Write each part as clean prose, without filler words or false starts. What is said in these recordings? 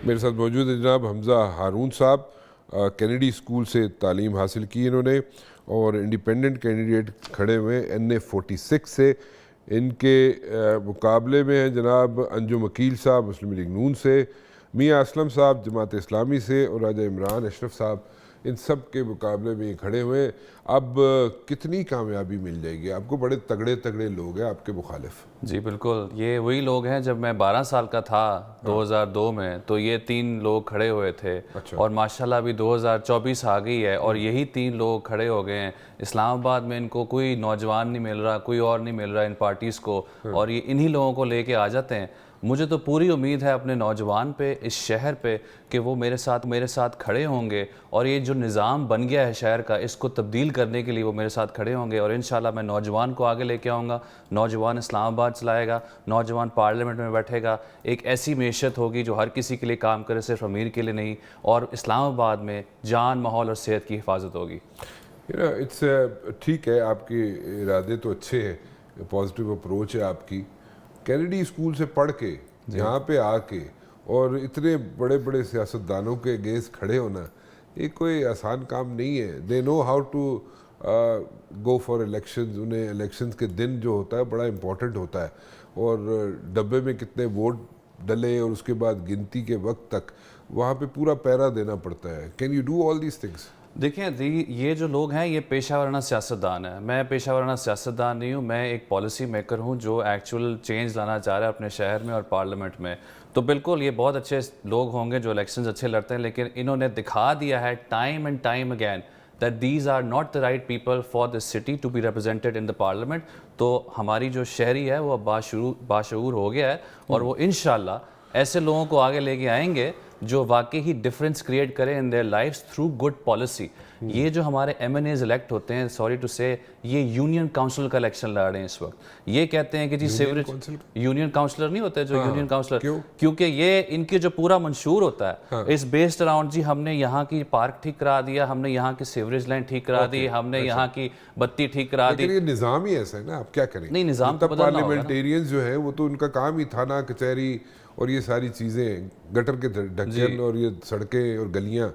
میرے ساتھ موجود ہے جناب حمزہ ہارون صاحب، کینیڈی اسکول سے تعلیم حاصل کی انہوں نے اور انڈیپینڈنٹ کینڈیڈیٹ کھڑے ہوئے NA46 سے. ان کے مقابلے میں ہیں جناب انجم وکیل صاحب مسلم لیگ نون سے، میاں اسلم صاحب جماعت اسلامی سے اور راجہ عمران اشرف صاحب ان سب کے مقابلے میں کھڑے ہوئے ہیں. اب کتنی کامیابی مل جائے گی آپ کو؟ بڑے تگڑے تگڑے لوگ ہیں آپ کے مخالف. جی بالکل، یہ وہی لوگ ہیں. جب میں 12 سال کا تھا 2002 میں تو یہ 3 لوگ کھڑے ہوئے تھے اور ماشاءاللہ ابھی 2024 آ گئی ہے اور یہی 3 لوگ کھڑے ہو گئے ہیں. اسلام آباد میں ان کو کوئی نوجوان نہیں مل رہا، کوئی اور نہیں مل رہا ان پارٹیز کو، اور یہ انہی لوگوں کو لے کے آ جاتے ہیں. مجھے تو پوری امید ہے اپنے نوجوان پہ، اس شہر پہ، کہ وہ میرے ساتھ کھڑے ہوں گے اور یہ جو نظام بن گیا ہے شہر کا اس کو تبدیل کرنے کے لیے وہ میرے ساتھ کھڑے ہوں گے. اور انشاءاللہ میں نوجوان کو آگے لے کے آؤں گا، نوجوان اسلام آباد چلائے گا، نوجوان پارلیمنٹ میں بیٹھے گا. ایک ایسی معیشت ہوگی جو ہر کسی کے لیے کام کرے، صرف امیر کے لیے نہیں، اور اسلام آباد میں جان، ماحول اور صحت کی حفاظت ہوگی. ٹھیک ہے، آپ کے ارادے تو اچھے ہیں، پازیٹیو اپروچ ہے آپ کی. کینیڈی اسکول سے پڑھ کے یہاں پہ آ کے اور اتنے بڑے بڑے سیاستدانوں کے اگینسٹ کھڑے ہونا یہ کوئی آسان کام نہیں ہے. They know how to go for elections. انہیں الیکشنز کے دن جو ہوتا ہے بڑا امپورٹنٹ ہوتا ہے، اور ڈبے میں کتنے ووٹ ڈلے اور اس کے بعد گنتی کے وقت تک وہاں پہ پورا پیرا دینا پڑتا ہے. Can you do all these things? دیکھیں یہ جو لوگ ہیں یہ پیشہ ورانہ سیاستدان ہیں. میں پیشہ ورانہ سیاستدان نہیں ہوں، میں ایک پالیسی میکر ہوں جو ایکچول چینج لانا چاہ رہا ہے اپنے شہر میں اور پارلیمنٹ میں. تو بالکل یہ بہت اچھے لوگ ہوں گے جو الیکشنز اچھے لڑتے ہیں، لیکن انہوں نے دکھا دیا ہے time and time again that these are not the right people for the city to be represented in the parliament. تو ہماری جو شہری ہے وہ اب باشعور ہو گیا ہے اور وہ انشاءاللہ ایسے لوگوں کو آگے لے کے آئیں گے جو واقعی ہی ڈفرینس کریٹ کریں in their lives through good policy. یہ جو ہمارے MNAs الیکٹ ہوتے ہیں، سوری ٹو سے، یہ یونین کاؤنسل کا الیکشن لڑ رہے ہیں اس وقت. یہ کہتے ہیں کہ جی سیوریج یونین کاؤنسلر نہیں ہوتے جو یونین کاؤنسلر، کیونکہ یہ ان کے جو پورا منشور ہوتا ہے اس بیسڈ اراؤنڈ جی ہم نے یہاں کی پارک ٹھیک کرا دیا، ہم نے یہاں کی سیوریج لائن ٹھیک کرا دی، ہم نے یہاں کی بتی ٹھیک کرا دی. یہ نظام ہی ایسا ہے نا، آپ کیا کریں؟ نہیں، نظام تو بدلنا ہوگا نا. پارلیمنٹیرینز جو ہیں وہ تو ان کا کام ہی تھانہ کچہری اور یہ ساری چیزیں، گٹر کے ڈھکن اور یہ سڑکیں اور گلیاں،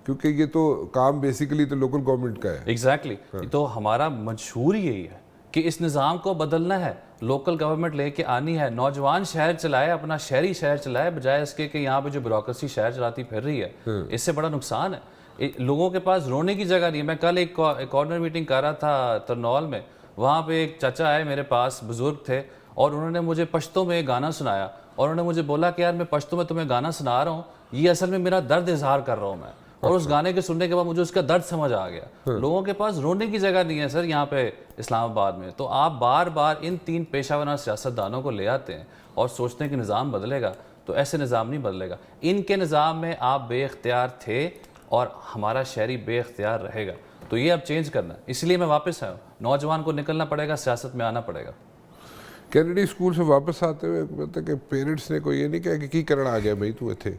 کیونکہ یہ تو کام بیسیکلی تو لوکل گورنمنٹ کا ہے. ایگزیکٹلی. تو ہمارا منشور یہی ہے کہ اس نظام کو بدلنا ہے، لوکل گورنمنٹ لے کے آنی ہے، نوجوان شہر چلائے، اپنا شہری شہر چلائے، بجائے اس کے کہ یہاں پہ جو بیوروکریسی شہر چلاتی پھر رہی ہے. اس سے بڑا نقصان ہے. لوگوں کے پاس رونے کی جگہ نہیں ہے. میں کل ایک کارنر میٹنگ کر رہا تھا ترنول میں، وہاں پہ ایک چچا آئے میرے پاس، بزرگ تھے، اور انہوں نے مجھے پشتو میں ایک گانا سنایا اور انہوں نے مجھے بولا کہ یار میں پشتو میں تمہیں گانا سنا رہا ہوں، یہ اصل میں میرا درد اظہار کر رہا ہوں میں. اور اس گانے کے سننے کے بعد مجھے اس کا درد سمجھ آ گیا. لوگوں کے پاس رونے کی جگہ نہیں ہے سر یہاں پہ اسلام آباد میں. تو آپ بار بار ان 3 پیشہ ورانہ سیاستدانوں کو لے آتے ہیں اور سوچتے ہیں کہ نظام بدلے گا، تو ایسے نظام نہیں بدلے گا. ان کے نظام میں آپ بے اختیار تھے اور ہمارا شہری بے اختیار رہے گا. تو یہ اب چینج کرنا ہے، اس لیے میں واپس آیا ہوں. نوجوان کو نکلنا پڑے گا، سیاست میں آنا پڑے گا. کینیڈی اسکول سے واپس آتے ہوئے مطلب کہ پیرنٹس نے کوئی یہ نہیں کہا کہ کی کرنا آ گیا بھائی تو تھے؟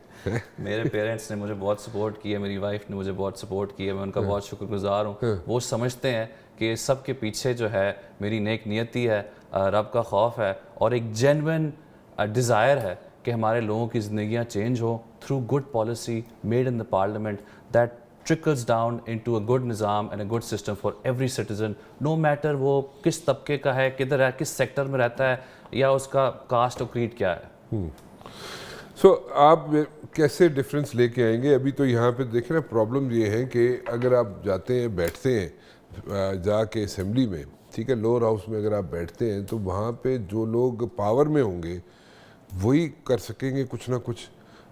میرے پیرنٹس نے مجھے بہت سپورٹ کیا، میری وائف نے مجھے بہت سپورٹ کیا، میں ان کا بہت شکر گزار ہوں. وہ سمجھتے ہیں کہ سب کے پیچھے جو ہے میری نیک نیتی ہے، رب کا خوف ہے اور ایک جینوئن ڈیزائر ہے کہ ہمارے لوگوں کی زندگیاں change who through good policy made in the parliament that trickles down into a good نظام and a good system for every citizen, no matter وہ کس طبقے کا ہے، کدھر ہے، کس سیکٹر میں رہتا ہے، یا اس کا کاسٹ اور کریڈ کیا ہے. سو آپ کیسے ڈفرینس لے کے آئیں گے؟ ابھی تو یہاں پہ دیکھیں نا، پرابلم یہ ہے کہ اگر آپ جاتے ہیں بیٹھتے ہیں جا کے اسمبلی میں، ٹھیک ہے، لوور ہاؤس میں اگر آپ بیٹھتے ہیں تو وہاں پہ جو لوگ پاور میں ہوں گے وہی کر سکیں گے کچھ نہ کچھ.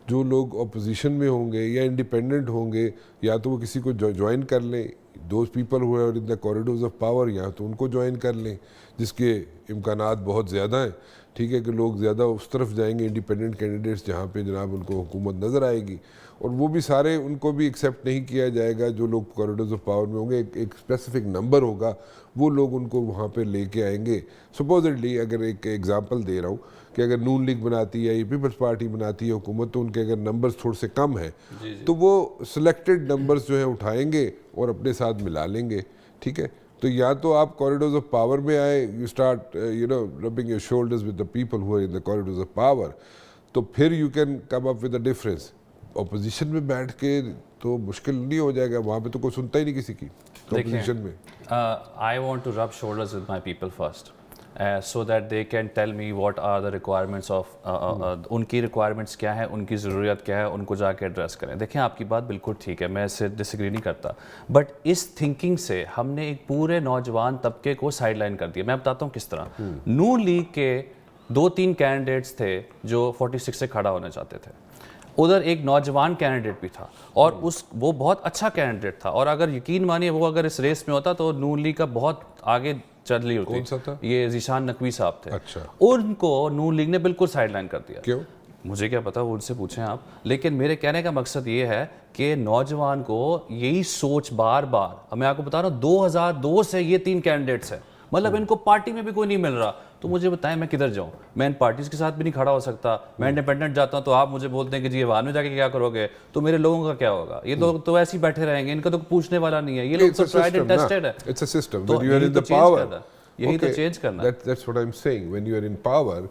جو لوگ اپوزیشن میں ہوں گے یا انڈیپینڈنٹ ہوں گے یا تو وہ کسی کو جوائن کر لیں، دوز پیپل ہوئے اور ان دا کوریڈورز آف پاور، یا تو ان کو جوائن کر لیں جس کے امکانات بہت زیادہ ہیں. ٹھیک ہے کہ لوگ زیادہ اس طرف جائیں گے، انڈیپینڈنٹ کینڈیڈیٹس جہاں پہ جناب ان کو حکومت نظر آئے گی، اور وہ بھی سارے ان کو بھی ایکسیپٹ نہیں کیا جائے گا. جو لوگ کوریڈورز آف پاور میں ہوں گے ایک اسپیسیفک نمبر ہوگا، وہ لوگ ان کو وہاں پہ لے کے آئیں گے. سپوزڈلی اگر ایک ایگزامپل دے رہا ہوں کہ اگر نون لیگ بناتی ہے یا پیپلز پارٹی بناتی ہے حکومت، تو ان کے اگر نمبرز تھوڑے سے کم ہیں تو وہ سلیکٹڈ نمبرز جو ہیں اٹھائیں گے اور اپنے ساتھ ملا لیں گے. ٹھیک ہے، تو یا تو آپ کوریڈورز آف پاور میں آئے، you start ربنگ your shoulders with the people who in the corridors of power, تو پھر you can come up with a difference. Opposition میں بیٹھ کے تو مشکل نہیں ہو جائے گا؟ وہاں پہ تو کوئی سنتا ہی نہیں کسی کی اپوزیشن میں. I want to rub shoulders with my people first. So that they can tell me what are the requirements of ان کی requirements کیا ہیں, ان کی ضروریات کیا ہے, ان کو جا کے ایڈریس کریں. دیکھیں آپ کی بات بالکل ٹھیک ہے, میں اس سے ڈس ایگری نہیں کرتا, بٹ اس تھنکنگ سے ہم نے ایک پورے نوجوان طبقے کو سائڈ لائن کر دیا. میں بتاتا ہوں کس طرح. نون لیگ کے 2-3 کینڈیڈیٹس تھے جو 46 سے کھڑا ہونا چاہتے تھے, ادھر ایک نوجوان کینڈیڈیٹ بھی تھا اور وہ بہت اچھا کینڈیڈیٹ تھا, اور اگر یقین مانیے وہ اگر اس ریس میں ہوتا تو نون لیگ کا بہت آگے چل لی ہوتی. کون سا تھا؟ یہ ذیشان نقوی صاحب تھے. اچھا. ان کو نون لیگ نے بالکل سائڈ لائن کر دیا. کیوں؟ مجھے کیا پتا, وہ ان سے پوچھیں آپ. لیکن میرے کہنے کا مقصد یہ ہے کہ نوجوان کو یہی سوچ بار بار, میں آپ کو بتا رہا ہوں 2002 سے یہ 3 کینڈیڈیٹس ہیں, مطلب ان کو پارٹی میں بھی کوئی نہیں مل رہا, تو مجھے بتائیں میں کدھر جاؤں؟ میں ان پارٹیز کے ساتھ بھی نہیں کھڑا ہو سکتا, میں انڈیپینڈنٹ جاتا ہوں تو آپ مجھے بولتے ہیں کہ جی عوام میں جا کے کیا کرو گے, تو میرے لوگوں کا کیا ہوگا؟ یہ لوگ تو ایسے ہی بیٹھے رہیں گے, ان کا تو پوچھنے والا نہیں ہے, یہ لوگ تو ٹرائیڈ اینڈ ٹیسٹڈ ہے. It's a system. تو When you are یہی in تو the چینج power, کرنا, یہی تو چینج کرنا. That's what I'm saying. When you are in power,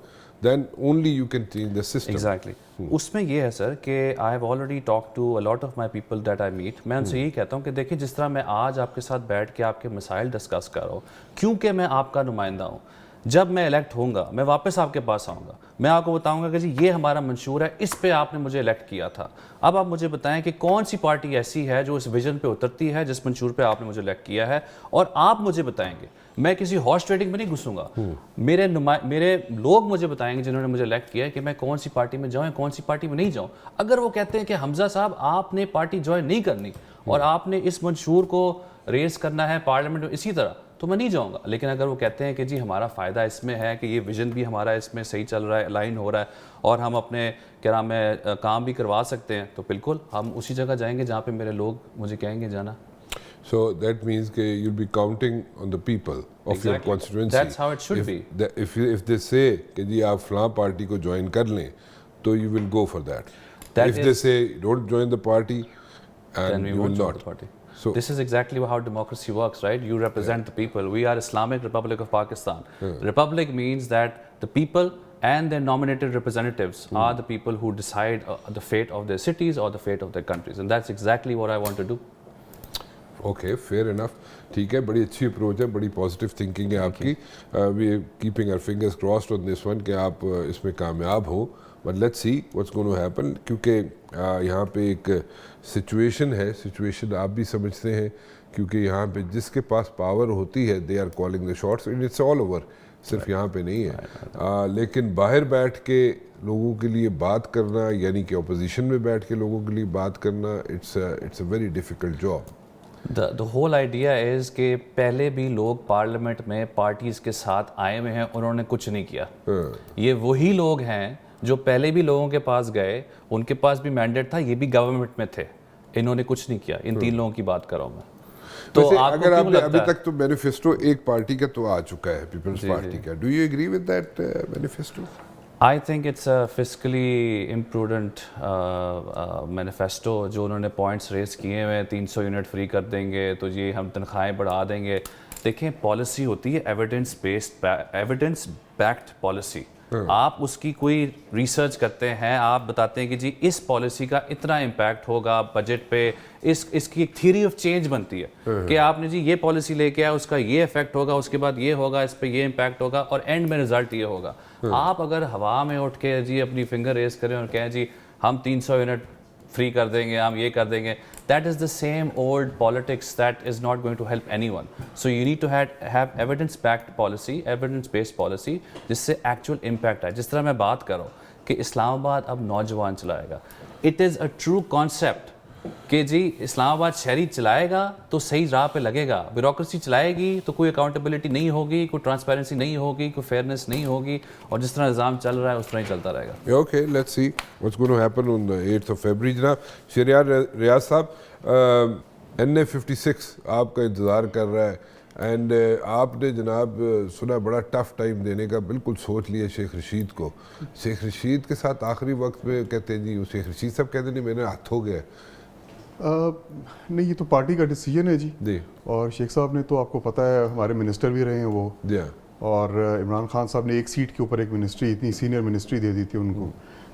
then only you can change the system. Exactly. اس میں یہ ہے سر کہ I have already talked to a lot of my people that I meet. میں ان سے یہی کہتا ہوں کہ دیکھیں جس طرح میں آج آپ کے ساتھ بیٹھ کے آپ کے مسائل ڈسکس کر رہا ہوں, کیونکہ میں آپ کا نمائندہ ہوں, جب میں الیکٹ ہوں گا میں واپس آپ کے پاس آؤں گا, میں آپ کو بتاؤں گا کہ جی یہ ہمارا منشور ہے, اس پہ آپ نے مجھے الیکٹ کیا تھا. اب آپ مجھے بتائیں کہ کون سی پارٹی ایسی ہے جو اس ویژن پہ اترتی ہے جس منشور پہ آپ نے مجھے الیکٹ کیا ہے, اور آپ مجھے بتائیں گے. میں کسی ہارس ٹریڈنگ میں نہیں گھسوں گا. میرے لوگ مجھے بتائیں گے جنہوں نے مجھے الیکٹ کیا ہے کہ میں کون سی پارٹی میں جاؤں, کون سی پارٹی میں نہیں جاؤں. اگر وہ کہتے ہیں کہ حمزہ صاحب آپ نے پارٹی جوائن نہیں کرنی اور آپ نے اس منشور کو ریز کرنا ہے پارلیمنٹ میں اسی طرح, تو میں نہیں جاؤں گا. لیکن اگر وہ کہتے ہیں کہ جی ہمارا فائدہ اس میں ہے کہ یہ ویژن بھی ہمارا اس میں صحیح چل رہا ہے, الائن ہو رہا ہے, اور ہم اپنے کیا نام ہے کام بھی کروا سکتے ہیں, تو بالکل ہم اسی جگہ جائیں گے جہاں پہ میرے لوگ مجھے کہیں گے جانا. So that means that you'll be counting on the people of your constituency. That's how it should be. If they say کہ جی آپ فلاں پارٹی کو جوائن کر لیں, تو you will go for that. If they say don't join the party, and you will not. So this is exactly how democracy works, right? You represent the people. We are Islamic Republic of Pakistan. Republic means that the people and their nominated representatives are the people who decide the fate of their cities or the fate of their countries, and that's exactly what I want to do. Okay, fair enough. ٹھیک ہے, بڑی اچھی approach ہے, بڑی positive thinking ہے آپ کی. We keeping our fingers crossed on this one کہ آپ اس میں کامیاب ہو, but let's see what's going to happen. کیونکہ یہاں پہ ایک سچویشن ہے, سچویشن آپ بھی سمجھتے ہیں, کیونکہ یہاں پہ جس کے پاس پاور ہوتی ہے they are calling the shots, and it's all over, صرف یہاں پہ نہیں ہے. لیکن باہر بیٹھ کے لوگوں کے لیے بات کرنا, یعنی کہ اپوزیشن میں بیٹھ کے لوگوں کے لیے بات کرنا, it's a very difficult job. The whole idea is کہ پہلے بھی لوگ پارلیمنٹ میں پارٹیز کے ساتھ آئے ہوئے ہیں, انہوں نے کچھ نہیں کیا. یہ وہی لوگ ہیں جو پہلے بھی لوگوں کے پاس گئے, ان کے پاس بھی مینڈیٹ تھا, یہ بھی گورنمنٹ میں تھے, انہوں نے کچھ نہیں کیا. ان 3 لوگوں کی بات کر رہا ہوں میں. تو اگر آپ نے ابھی تک تو مینیفیسٹو ایک پارٹی کا تو آ چکا ہے, پیپلز پارٹی کا, do you agree with that manifesto? I think it's a fiscally imprudent manifesto جو انہوں نے پوائنٹس ریز کیے ہوئے ہیں. 300 یونٹ فری کر دیں گے تو یہ ہم تنخواہیں بڑھا دیں گے. دیکھیں پالیسی ہوتی ہے ایویڈنس بیکڈ پالیسی. آپ اس کی کوئی ریسرچ کرتے ہیں, آپ بتاتے ہیں کہ جی اس پالیسی کا اتنا امپیکٹ ہوگا بجٹ پہ, اس کی ایک تھیوری آف چینج بنتی ہے کہ آپ نے جی یہ پالیسی لے کے آیا, اس کا یہ افیکٹ ہوگا, اس کے بعد یہ ہوگا, اس پہ یہ امپیکٹ ہوگا, اور اینڈ میں رزلٹ یہ ہوگا. آپ اگر ہوا میں اٹھ کے جی اپنی فنگر ریز کریں اور کہیں جی ہم 300 یونٹ فری کر دیں گے, ہم یہ کر دیں گے, that is the same old politics that is not going to help anyone. So you need to have evidence backed policy, evidence based policy جس سے actual impact آئے. جس طرح میں بات کر رہا ہوں کہ اسلام آباد اب نوجوان چلائے گا, it is a true concept کہ جی اسلام آباد شہری چلائے گا تو صحیح راہ پہ لگے گا. بیوروکریسی چلائے گی تو کوئی اکاؤنٹیبلٹی نہیں ہوگی, کوئی ٹرانسپیرنسی نہیں ہوگی, کوئی فیئرنیس نہیں ہوگی, اور جس طرح نظام چل رہا ہے اس طرح ہی چلتا رہے گا. Okay, let's see what's going to happen on the 8th of February. جناب شہریار ریاض صاحب, NA56 آپ کا انتظار کر رہا ہے, اینڈ آپ نے جناب سنا بڑا ٹف ٹائم دینے کا بالکل سوچ لیا شیخ رشید کو. شیخ رشید کے ساتھ آخری وقت میں کہتے ہیں جی, شیخ رشید صاحب کہتے ہیں نہیں میرے ہاتھ ہو گیا. نہیں, یہ تو پارٹی کا ڈیسیجن ہے جی. اور شیخ صاحب نے تو آپ کو پتہ ہے ہمارے منسٹر بھی رہے ہیں وہ, اور عمران خان صاحب نے ایک سیٹ کے اوپر ایک منسٹری, اتنی سینئر منسٹری دے دی تھی ان کو.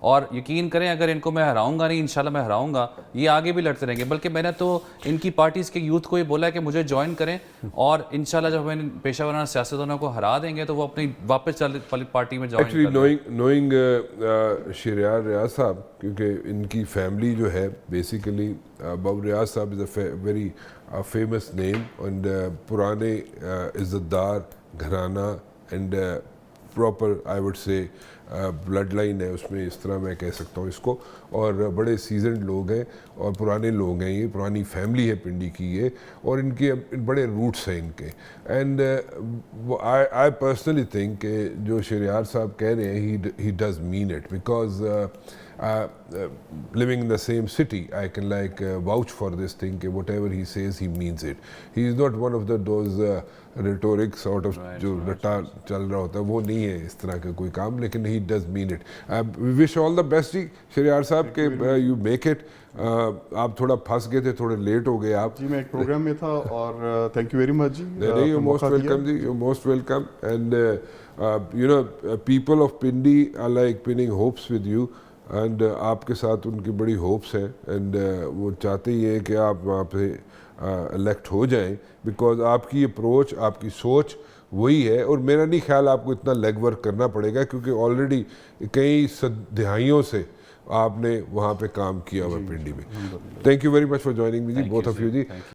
اور یقین کریں اگر ان کو میں ہراؤں گا نہیں، انشاءاللہ میں ہراؤں گا، یہ آگے بھی لڑتے رہیں گے. بلکہ میں نے تو ان کی پارٹیز کے یوتھ کو یہ بولا ہے کہ مجھے جوائن کریں، اور انشاءاللہ جب ہمیں پیشہ ورانہ سیاستدانوں کو ہرا دیں گے تو وہ اپنی واپس پارٹی میں جوائن ایکچولی کر لیں. نوئنگ شہریار ریاض صاحب، کیونکہ ان کی فیملی جو ہے بیسیکلی بابر ریاض صاحب is a very famous name, and پرانے عزت دار گھرانہ، and proper I would say blood line ہے اس میں، اس طرح میں کہہ سکتا ہوں اس کو، اور بڑے سیزنڈ لوگ ہیں اور پرانے لوگ ہیں، یہ پرانی فیملی ہے پنڈی کی یہ، اور ان کے بڑے روٹس ہیں ان کے. اینڈ آئی پرسنلی تھنک کہ جو شہریار صاحب کہہ رہے ہیں he does mean it, because living in the same city, I can like vouch for this thing کہ whatever he says he means it. He is not one of those rhetoric sort of جو رٹا چل رہا ہوتا ہے، وہ نہیں ہے اس طرح کا کوئی کام، لیکن he does mean it. We wish all the best جی شہریار صاحب کہ you make it. آپ تھوڑا پھنس گئے تھے، تھوڑے لیٹ ہو گئے آپ. جی میں ایک پروگرام میں تھا، اور تھینک یو ویری مچ جی. نہیں، یو موسٹ ویلکم جی، you most welcome. And you know people of Pindi are like pinning hopes with you. And آپ کے ساتھ ان کی بڑی ہوپس ہیں، اینڈ وہ چاہتے ہی ہیں کہ آپ وہاں پہ الیکٹ ہو جائیں، بیکاز آپ کی اپروچ، آپ کی سوچ وہی ہے. اور میرا نہیں خیال آپ کو اتنا لیگ ورک کرنا پڑے گا، کیونکہ آلریڈی کئی دہائیوں سے آپ نے وہاں پہ کام کیا ہوا پنڈی میں. Thank you very much for joining me جی، بوتھ آف یو جی.